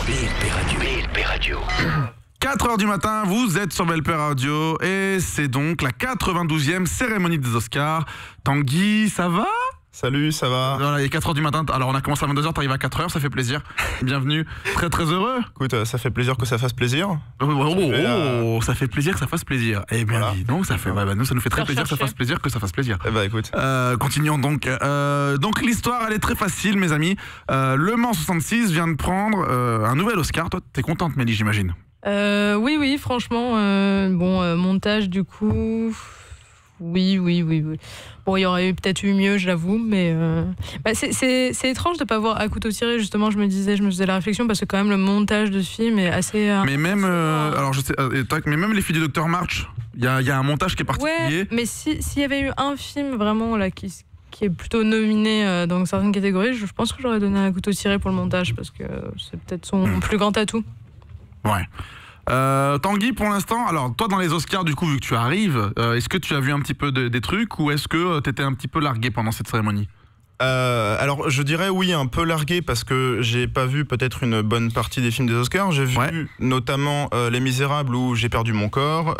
BLP Radio. BLP Radio. 4h du matin, vous êtes sur BLP Radio et c'est donc la 92e cérémonie des Oscars. Tanguy, ça va ? Salut, ça va? Voilà, il est 4h du matin, alors on a commencé à 22h, t'arrives à 4h, ça fait plaisir. Bienvenue, très très heureux. Écoute, ça fait plaisir que ça fasse plaisir. Ça fait plaisir que ça fasse plaisir. Eh bien, voilà. Dis donc, ça fait, nous, ça nous fait très plaisir que ça fasse plaisir, que ça fasse plaisir. Eh ben, écoute. Continuons donc. Donc l'histoire, elle est très facile, mes amis. Le Mans 66 vient de prendre un nouvel Oscar. Toi, t'es contente, Mélie, j'imagine? Oui, franchement. Montage, du coup... Oui. Bon, il y aurait peut-être eu mieux, je l'avoue, mais c'est étrange de pas voir à couteau tiré. Justement, je me faisais la réflexion parce que quand même le montage de ce film est assez. Mais même, alors je sais, mais même les filles du Dr March, il y a un montage qui est particulier. Ouais, mais s'il y avait eu un film vraiment là qui est plutôt nominé dans certaines catégories, je pense que j'aurais donné un couteau tiré pour le montage parce que c'est peut-être son plus grand atout. Ouais. Tanguy, pour l'instant, alors toi dans les Oscars, du coup, vu que tu arrives, est-ce que tu as vu un petit peu des trucs ou est-ce que t'étais un petit peu largué pendant cette cérémonie? Alors je dirais oui, un peu largué parce que j'ai pas vu peut-être une bonne partie des films des Oscars. J'ai vu notamment Les Misérables où j'ai perdu mon corps,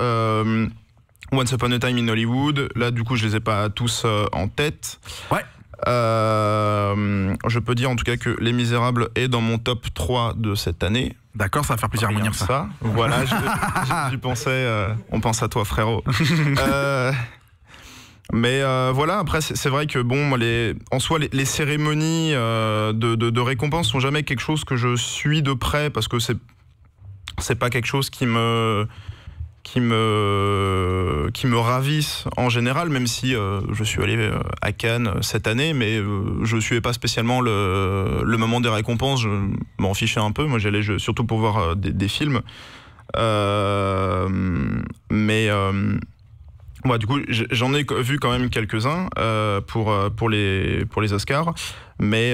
Once Upon a Time in Hollywood. Là du coup je les ai pas tous en tête. Ouais. Je peux dire en tout cas que Les Misérables est dans mon top 3 de cette année. D'accord, ça va faire plaisir à Mounir ça. Voilà, j'y pensais, on pense à toi frérot. Mais voilà, après c'est vrai que bon, en soi les cérémonies de récompense sont jamais quelque chose que je suis de près parce que c'est pas quelque chose qui me ravisse en général, même si je suis allé à Cannes cette année, mais je suivais pas spécialement le moment des récompenses, je m'en fichais un peu, moi j'allais surtout pour voir des films. Ouais, du coup, j'en ai vu quand même quelques-uns pour les Oscars, mais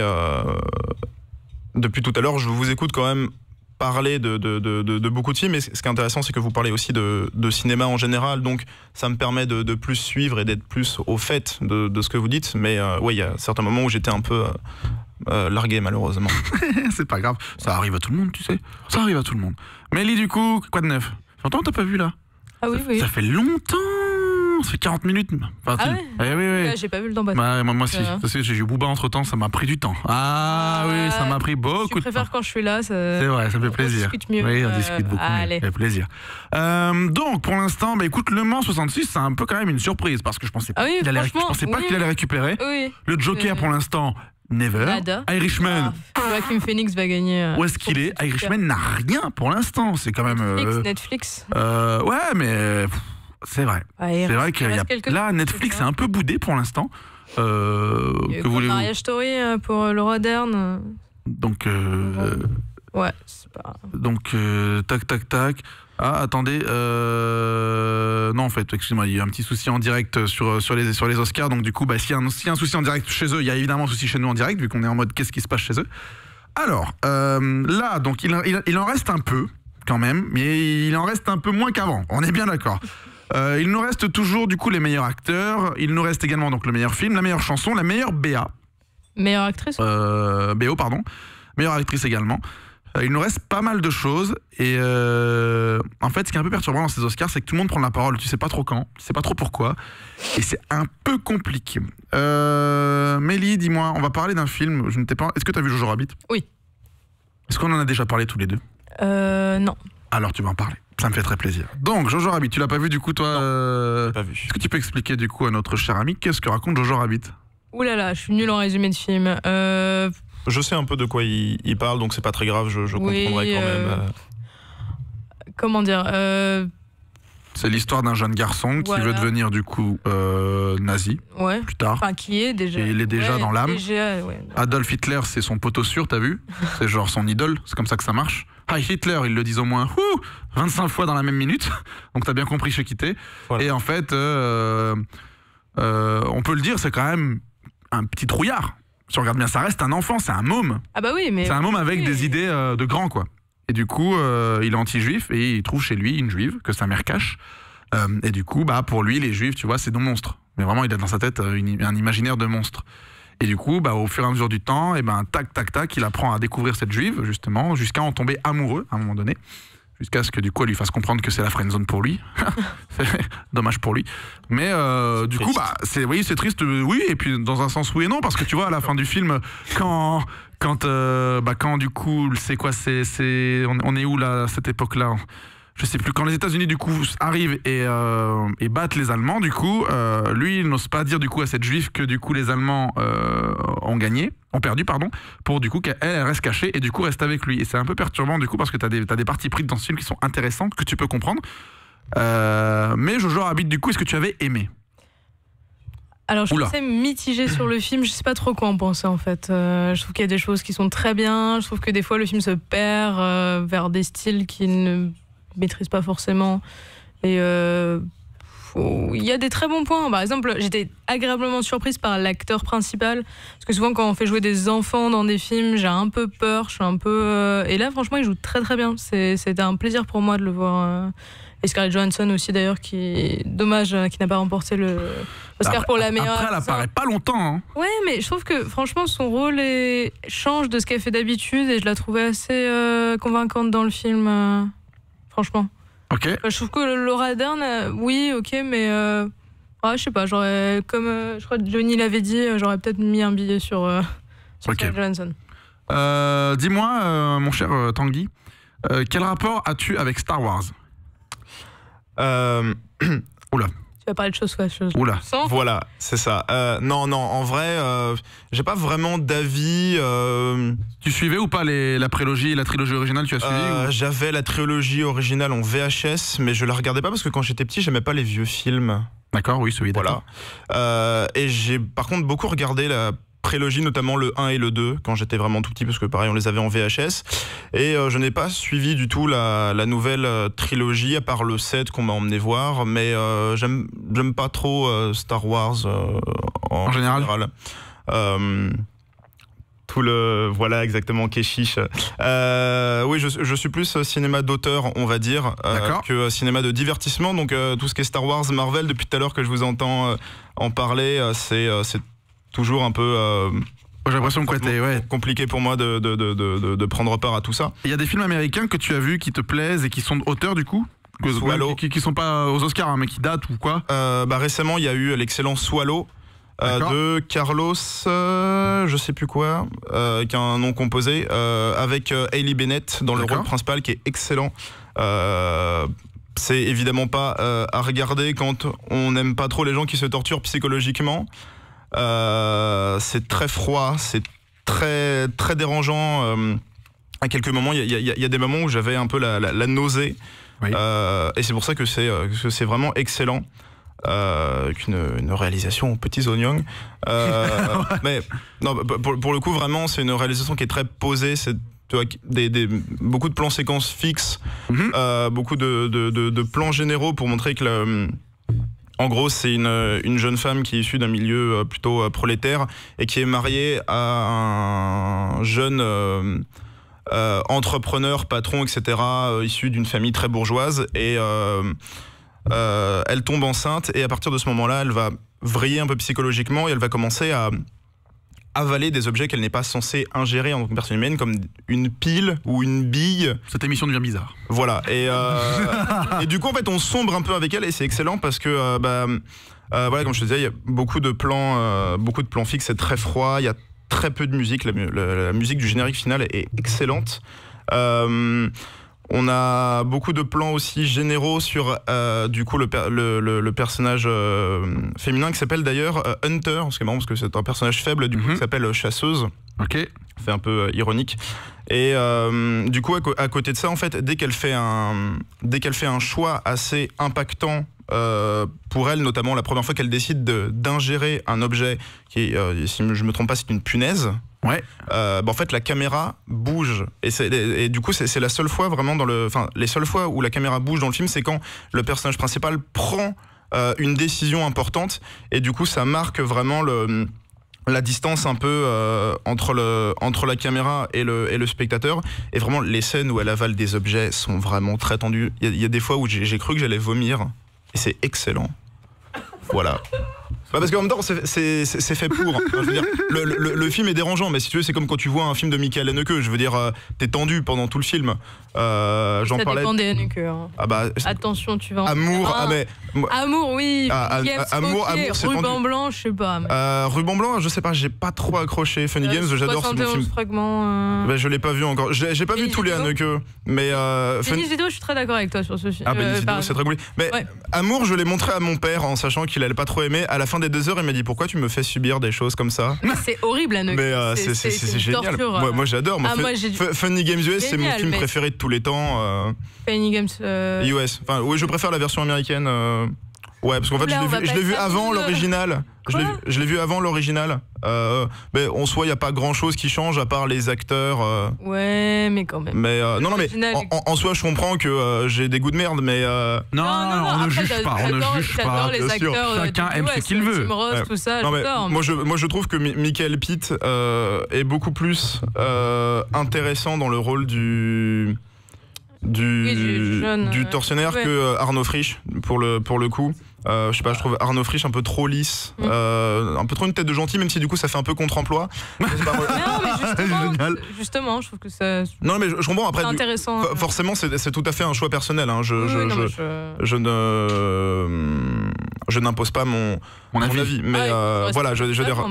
depuis tout à l'heure, je vous écoute quand même parler de beaucoup de films, et ce qui est intéressant, c'est que vous parlez aussi de cinéma en général, donc ça me permet de plus suivre et d'être plus au fait de ce que vous dites, mais ouais, il y a certains moments où j'étais un peu largué, malheureusement. C'est pas grave, ça arrive à tout le monde, tu sais, ça arrive à tout le monde. Mélie, du coup, quoi de neuf? J'entends, t'as pas vu là? Ah oui. Ça fait longtemps. Ça fait 40 minutes. Enfin, oui. J'ai pas vu le temps passer. Moi aussi. J'ai eu Booba entre temps, ça m'a pris du temps. Oui, ça m'a pris beaucoup de temps. Je préfère quand je suis là. C'est vrai, ça fait plaisir. On discute mieux. Oui, on discute beaucoup mieux. Ça fait plaisir. Donc, pour l'instant, écoute, Le Mans 66, c'est un peu quand même une surprise parce que je pensais pas qu'il allait récupérer. Oui. Le Joker, pour l'instant, never. Nada. Irishman. Joaquin Phoenix va gagner. Où est-ce qu'il est? Irishman n'a rien pour l'instant. C'est quand même. Netflix. Ouais, mais. C'est vrai. C'est vrai que là, Netflix est un peu boudé pour l'instant. Mariage Story pour le roi Dern. Donc, ouais, c'est pas. Donc, tac. Ah, attendez. Non, en fait, excusez-moi, il y a un petit souci en direct sur les Oscars. Donc, du coup, s'il y a un souci en direct chez eux, il y a évidemment un souci chez nous en direct, vu qu'on est en mode qu'est-ce qui se passe chez eux. Alors, là, donc, il en reste un peu, quand même, mais il en reste un peu moins qu'avant. On est bien d'accord. Il nous reste toujours du coup les meilleurs acteurs. Il nous reste également donc le meilleur film, la meilleure chanson, la meilleure BA. Meilleure actrice. BO pardon. Meilleure actrice également. Il nous reste pas mal de choses et en fait ce qui est un peu perturbant dans ces Oscars, c'est que tout le monde prend la parole. Tu sais pas trop quand, tu sais pas trop pourquoi et c'est un peu compliqué. Mélie, dis-moi, on va parler d'un film. Je ne t'ai pas. Est-ce que tu as vu Jojo Rabbit? Oui. Est-ce qu'on en a déjà parlé tous les deux? Non. Alors tu vas en parler. Ça me fait très plaisir. Donc, Jojo Rabbit, tu l'as pas vu du coup, toi? Non, j'ai pas vu. Est-ce que tu peux expliquer du coup à notre cher ami qu'est-ce que raconte Jojo Rabbit? Ouh là là, je suis nulle en résumé de film. Je sais un peu de quoi il parle, donc c'est pas très grave, je comprendrai quand même. Comment dire C'est l'histoire d'un jeune garçon qui veut devenir du coup nazi plus tard. Enfin, qui est déjà. Et il est déjà dans l'âme. Ouais. Adolf Hitler, c'est son poteau sûr, t'as vu? C'est genre son idole, c'est comme ça que ça marche. Hi Hitler, ils le disent au moins 25 fois dans la même minute, donc t'as bien compris chez qui t'es. Voilà. Et en fait, on peut le dire, c'est quand même un petit trouillard. Si on regarde bien, ça reste un enfant, c'est un môme. Ah bah oui, mais... C'est un môme avec des idées de grand, quoi. Et du coup, il est anti-juif et il trouve chez lui une juive que sa mère cache. Et du coup, pour lui, les juifs, tu vois, c'est des monstres. Mais vraiment, il a dans sa tête un imaginaire de monstre. Et du coup, au fur et à mesure du temps, et tac, tac, tac, il apprend à découvrir cette juive, justement, jusqu'à en tomber amoureux à un moment donné. Jusqu'à ce que du coup, elle lui fasse comprendre que c'est la friendzone pour lui. Dommage pour lui. Mais du coup, c'est triste, oui, et puis dans un sens oui et non, parce que tu vois, à la fin du film, quand du coup, c'est quoi, on est où là, à cette époque-là? Je sais plus, quand les États-Unis du coup arrivent et battent les Allemands, du coup, lui il n'ose pas dire du coup à cette juive que du coup les Allemands ont perdu, pour du coup qu'elle reste cachée et du coup reste avec lui. Et c'est un peu perturbant du coup parce que t'as des parties prises dans ce film qui sont intéressantes, que tu peux comprendre. Mais Jojo Rabbit, du coup, est-ce que tu avais aimé? Alors je suis assez mitigée sur le film, je sais pas trop quoi en penser en fait. Je trouve qu'il y a des choses qui sont très bien, je trouve que des fois le film se perd vers des styles qui ne maîtrise pas forcément et il y a des très bons points. Par exemple, j'étais agréablement surprise par l'acteur principal parce que souvent quand on fait jouer des enfants dans des films, j'ai un peu peur, je suis un peu et là franchement il joue très très bien. C'était un plaisir pour moi de le voir. Et Scarlett Johansson aussi d'ailleurs, qui dommage qui n'a pas remporté le Oscar pour la meilleure. Après, elle apparaît pas longtemps. Hein. Ouais, mais je trouve que franchement son rôle change de ce qu'elle fait d'habitude et je la trouvais assez convaincante dans le film. Franchement. Ok. Je trouve que Laura Dern, oui, ok, mais je sais pas, je crois que Johnny l'avait dit, j'aurais peut-être mis un billet sur Scarlett Johansson. Dis-moi, mon cher Tanguy, quel rapport as-tu avec Star Wars? Oula. Tu vas parler de choses fâcheuses. Oula. Voilà, c'est ça. Non, en vrai, j'ai pas vraiment d'avis. Tu suivais ou pas la prélogie et la trilogie originale, tu as suivi J'avais la trilogie originale en VHS, mais je la regardais pas parce que quand j'étais petit, j'aimais pas les vieux films. D'accord, oui, celui Voilà. Et j'ai par contre beaucoup regardé la prélogie, notamment le 1 et le 2, quand j'étais vraiment tout petit, parce que pareil, on les avait en VHS. Et je n'ai pas suivi du tout la nouvelle trilogie, à part le 7 qu'on m'a emmené voir, mais j'aime pas trop Star Wars en général. Voilà exactement, Keshish. Oui, je suis plus cinéma d'auteur, on va dire, que cinéma de divertissement. Donc tout ce qui est Star Wars, Marvel, depuis tout à l'heure que je vous entends en parler, c'est toujours un peu j'ai l'impression que c'était compliqué pour moi de prendre part à tout ça. Il y a des films américains que tu as vus qui te plaisent et qui sont d'auteurs du coup, qui sont pas aux Oscars hein, mais qui datent ou quoi? Récemment il y a eu l'excellent Swallow de Carlos je sais plus quoi, qui a un nom composé, avec Hailey Bennett dans le rôle principal, qui est excellent. C'est évidemment pas à regarder quand on n'aime pas trop les gens qui se torturent psychologiquement. C'est très froid, c'est très très dérangeant. À quelques moments, il y a des moments où j'avais un peu la nausée, et c'est pour ça que c'est vraiment excellent. Avec une réalisation aux petits oignons. Mais non, pour le coup, vraiment, c'est une réalisation qui est très posée. C'est beaucoup de plans séquences fixes, beaucoup de plans généraux pour montrer que en gros, c'est une jeune femme qui est issue d'un milieu plutôt prolétaire et qui est mariée à un jeune entrepreneur, patron, etc., issu d'une famille très bourgeoise. Et elle tombe enceinte et à partir de ce moment-là, elle va vriller un peu psychologiquement et elle va commencer à avaler des objets qu'elle n'est pas censée ingérer en tant que personne humaine, comme une pile ou une bille. Cette émission devient bizarre. Voilà. Et du coup, en fait, on sombre un peu avec elle et c'est excellent parce que, voilà, comme je te disais, il y a beaucoup de plans fixes, c'est très froid, il y a très peu de musique, la musique du générique final est excellente. On a beaucoup de plans aussi généraux sur du coup le personnage féminin qui s'appelle d'ailleurs Hunter, ce qui est marrant parce que c'est un personnage faible du coup qui s'appelle Chasseuse. Ok. C'est un peu ironique. Et du coup à côté de ça en fait, dès qu'elle fait un choix assez impactant pour elle, notamment la première fois qu'elle décide d'ingérer un objet qui est, si je me trompe pas, c'est une punaise. Ouais. En fait, la caméra bouge et du coup, c'est la seule fois vraiment les seules fois où la caméra bouge dans le film, c'est quand le personnage principal prend une décision importante et du coup, ça marque vraiment la distance un peu entre la caméra et le spectateur. Et vraiment, les scènes où elle avale des objets sont vraiment très tendues. Il y a des fois où j'ai cru que j'allais vomir et c'est excellent. Voilà. Bah parce qu'en même temps, c'est fait pour. Enfin, je veux dire, le film est dérangeant, mais si tu veux, c'est comme quand tu vois un film de Michael Haneke. Je veux dire, t'es tendu pendant tout le film. Ça dépend des Haneke. Hein. Ah bah, attention, tu vas en Amour, Amour, oui. Amour, c'est Ruban Blanc, je sais pas. Mais... Ruban Blanc, je sais pas, j'ai pas trop accroché. Funny Games, j'adore ce film. Fragments. Bah, je l'ai pas vu encore. J'ai pas vu tous les Haneke, mais. Denis Zito, je suis très d'accord avec toi sur ce film. Ah, Denis Zito, c'est très cool. Mais Amour, je l'ai montré à mon père en sachant qu'il allait pas trop aimer. À la fin des 2 heures, il m'a dit pourquoi tu me fais subir des choses comme ça. Mais c'est horrible, Haneke. Mais c'est génial. Moi j'adore. Funny Games US, c'est mon film préféré de tous les temps. Funny Games US. Enfin, oui, je préfère la version américaine. Ouais, parce qu'en fait, je l'ai vu avant l'original. Je l'ai vu avant l'original. Mais en soi, il n'y a pas grand chose qui change à part les acteurs. Ouais, mais quand même. Mais non, mais en soi, je comprends que j'ai des goûts de merde, mais. Non, on ne juge pas. On ne juge pas. Les acteurs, chacun aime ce qu'il veut. Tim Roth, tout ça, moi, je trouve que Michael Pitt est beaucoup plus intéressant dans le rôle du tortionnaire que Arnaud Frisch pour le coup. Je sais pas, je trouve Arnaud Frisch un peu trop lisse, un peu trop une tête de gentil, même si du coup ça fait un peu contre-emploi. Non, mais justement, je trouve que ça. Non, mais je comprends. Après, intéressant. Forcément, c'est tout à fait un choix personnel. Hein. Je n'impose pas mon avis, mais voilà, je veux dire,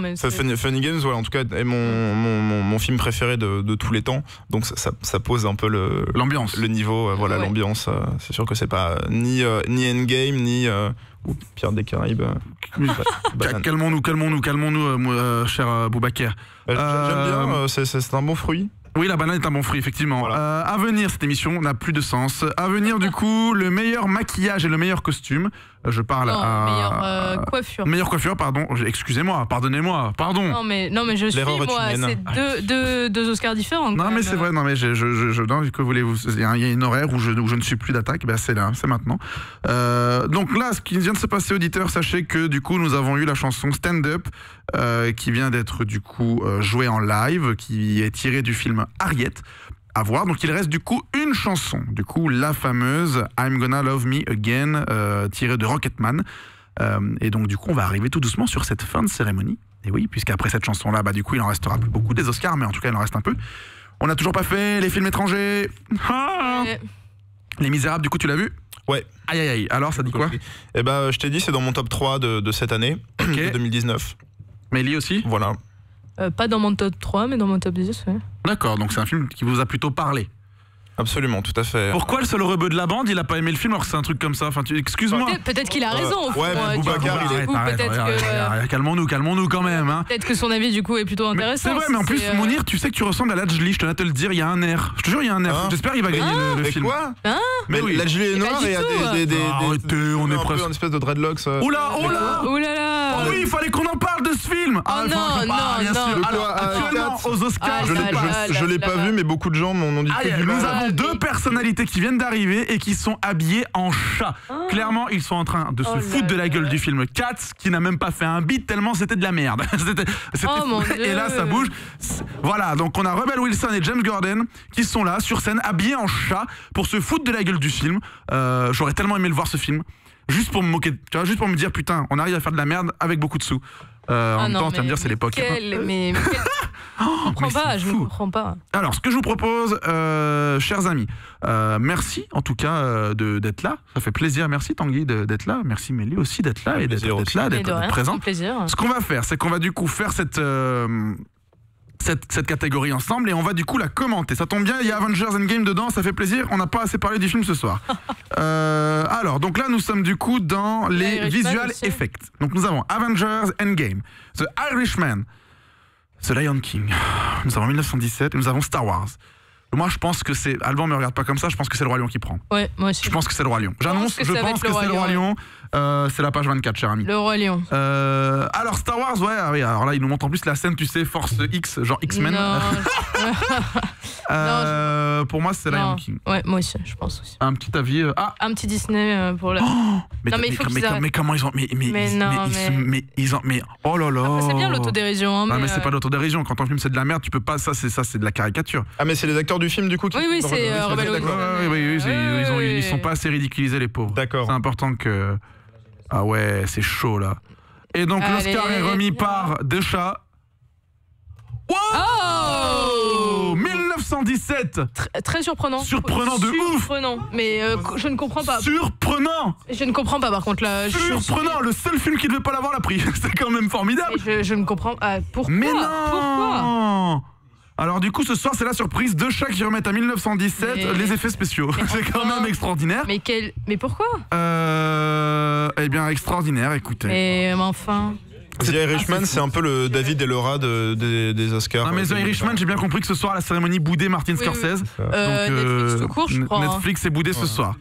Funny Games, voilà, en tout cas, est mon film préféré de tous les temps. Donc ça pose un peu l'ambiance, le niveau, voilà, l'ambiance. C'est sûr que c'est pas ni Endgame ni Pierre des Caraïbes. Calmons-nous, cher Boubacar. J'aime bien, c'est un bon fruit. Oui, la banane est un bon fruit, effectivement. Voilà. À venir, cette émission n'a plus de sens. À venir, du coup, le meilleur maquillage et le meilleur costume. Je parle meilleure coiffure. Meilleure coiffure, pardon. Excusez-moi, pardonnez-moi, pardon. Non, mais je suis, moi, c'est deux Oscars différents. Non, mais c'est vrai, non, mais que voulez-vous, il y a une horaire où je ne suis plus d'attaque, ben c'est là, c'est maintenant. Donc là, ce qui vient de se passer, auditeurs, sachez que, du coup, nous avons eu la chanson Stand Up, qui vient d'être, du coup, jouée en live, qui est tirée du film Harriet. À voir. Donc il reste du coup une chanson, du coup la fameuse I'm Gonna Love Me Again, tirée de Rocketman. Et donc du coup on va arriver tout doucement sur cette fin de cérémonie. Et oui, puisqu'après cette chanson-là, bah du coup il en restera plus beaucoup des Oscars, mais en tout cas il en reste un peu. On n'a toujours pas fait les films étrangers. Les Misérables, du coup tu l'as vu? Ouais. Aïe aïe aïe. Alors ça dit quoi? Eh ben je t'ai dit, c'est dans mon top 3 de cette année, de 2019. Mélie aussi? Voilà. Pas dans mon top 3, mais dans mon top 10, ouais. D'accord, donc c'est un film qui vous a plutôt parlé. Absolument, tout à fait. Pourquoi le seul rebeu de la bande, il a pas aimé le film alors que c'est un truc comme ça? Enfin, excuse-moi. Peut-être qu'il a raison. Au fond, mais Boubacar, calmons-nous quand même. Hein. Peut-être que son avis du coup est plutôt intéressant. C'est vrai, mais en plus, Mounir, tu sais que tu ressembles à Lajli, je tenais à te le dire, il y a un air. Je te jure, il y a un air. J'espère qu'il va gagner le film. Quoi? Mais oui. Lajli est noir et il y a des arrêtez, on est presque une espèce de dreadlocks. Oh là là. Oh oui, il fallait qu'on en parle de ce film. Non. Actuellement, aux Oscars, je l'ai pas vu, mais beaucoup de gens m'ont dit que du mal. Nous avons 2 personnalités qui viennent d'arriver et qui sont habillées en chat. Clairement, ils sont en train de se foutre de la gueule du film Cats, qui n'a même pas fait un beat tellement c'était de la merde. Et là, ça bouge. Voilà, donc on a Rebel Wilson et James Gordon qui sont là sur scène habillés en chat pour se foutre de la gueule du film. J'aurais tellement aimé le voir ce film. Juste pour me moquer, tu vois, juste pour me dire putain, on arrive à faire de la merde avec beaucoup de sous. En même temps, tu vas me dire c'est l'époque. Je ne comprends pas. Alors, ce que je vous propose, chers amis, merci en tout cas d'être là. Ça fait plaisir. Merci Tanguy d'être là. Merci Mélie aussi d'être là et d'être présent. Ce qu'on va faire, c'est qu'on va du coup faire cette catégorie ensemble et on va du coup la commenter. Ça tombe bien, il y a Avengers Endgame dedans, ça fait plaisir. On n'a pas assez parlé du film ce soir. Alors, donc là, nous sommes du coup dans les visual effects. Donc nous avons Avengers Endgame, The Irishman, The Lion King. Nous avons 1917 et nous avons Star Wars. Moi, je pense que c'est... Alban me regarde pas comme ça, je pense que c'est le Roi Lion qui prend. Ouais, moi aussi. Je pense que c'est le Roi Lion. J'annonce, je pense que c'est le Roi Lion. C'est la page 24, cher ami. Le Roi Lion. Alors, Star Wars, oui, alors là, il nous montre en plus la scène, tu sais, Force X, genre X-Men. Pour moi, c'est Lion King. Ouais, moi aussi, je pense aussi. Un petit avis... Un petit Disney pour la... mais comment ils ont... Mais oh là là. C'est bien l'autodérision. Mais c'est pas l'autodérision. Quand ton film c'est de la merde, tu peux pas... Ça, c'est de la caricature. Ah, mais c'est les acteurs du film du coup qui... Oui, c'est Rebel Wilson. Ils sont pas assez ridiculisés les pauvres. D'accord. C'est important que... Ah ouais, c'est chaud là. Et donc l'Oscar Allez. est remis par Deschamps. Oh 1917. Très surprenant. Surprenant de ouf. Surprenant. Mais je ne comprends pas. Surprenant. Je ne comprends pas par contre là. Surprenant. Le seul film qui ne devait pas l'avoir l'a pris. C'est quand même formidable. Je ne comprends pas. Pourquoi? Mais non. Pourquoi? Alors du coup ce soir c'est la surprise, Deschamps qui remettent à 1917 Mais- les effets spéciaux. C'est quand enfin. même extraordinaire. Mais pourquoi? Eh bien extraordinaire, écoutez. Mais enfin. The Irishman, c'est un peu le David et Laura des Oscars. Non mais The Irishman, j'ai bien compris que ce soir la cérémonie boudée Martin Oui, Scorsese. Netflix tout court, je crois. Netflix est boudé ce soir.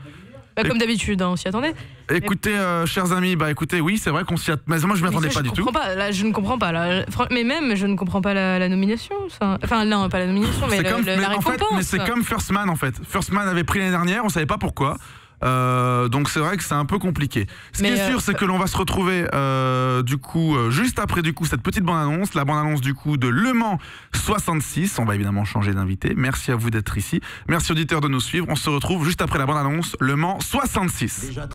Bah, comme d'habitude, on s'y attendait. Écoutez, chers amis, bah écoutez, oui, c'est vrai qu'on s'y attendait. Mais moi je m'y attendais Mais ça, pas du tout. Je ne comprends pas. Là. Mais même, je ne comprends pas la nomination. Ça. Enfin, non, pas la nomination, mais, C'est comme, la mais en fait, récompense. mais c'est comme First Man en fait. First Man avait pris l'année dernière, on savait pas pourquoi. Donc c'est vrai que c'est un peu compliqué. Ce qui est sûr, c'est que l'on va se retrouver du coup juste après du coup cette petite bande-annonce, la bande-annonce du coup de Le Mans 66. On va évidemment changer d'invité. Merci à vous d'être ici. Merci auditeurs de nous suivre. On se retrouve juste après la bande-annonce Le Mans 66.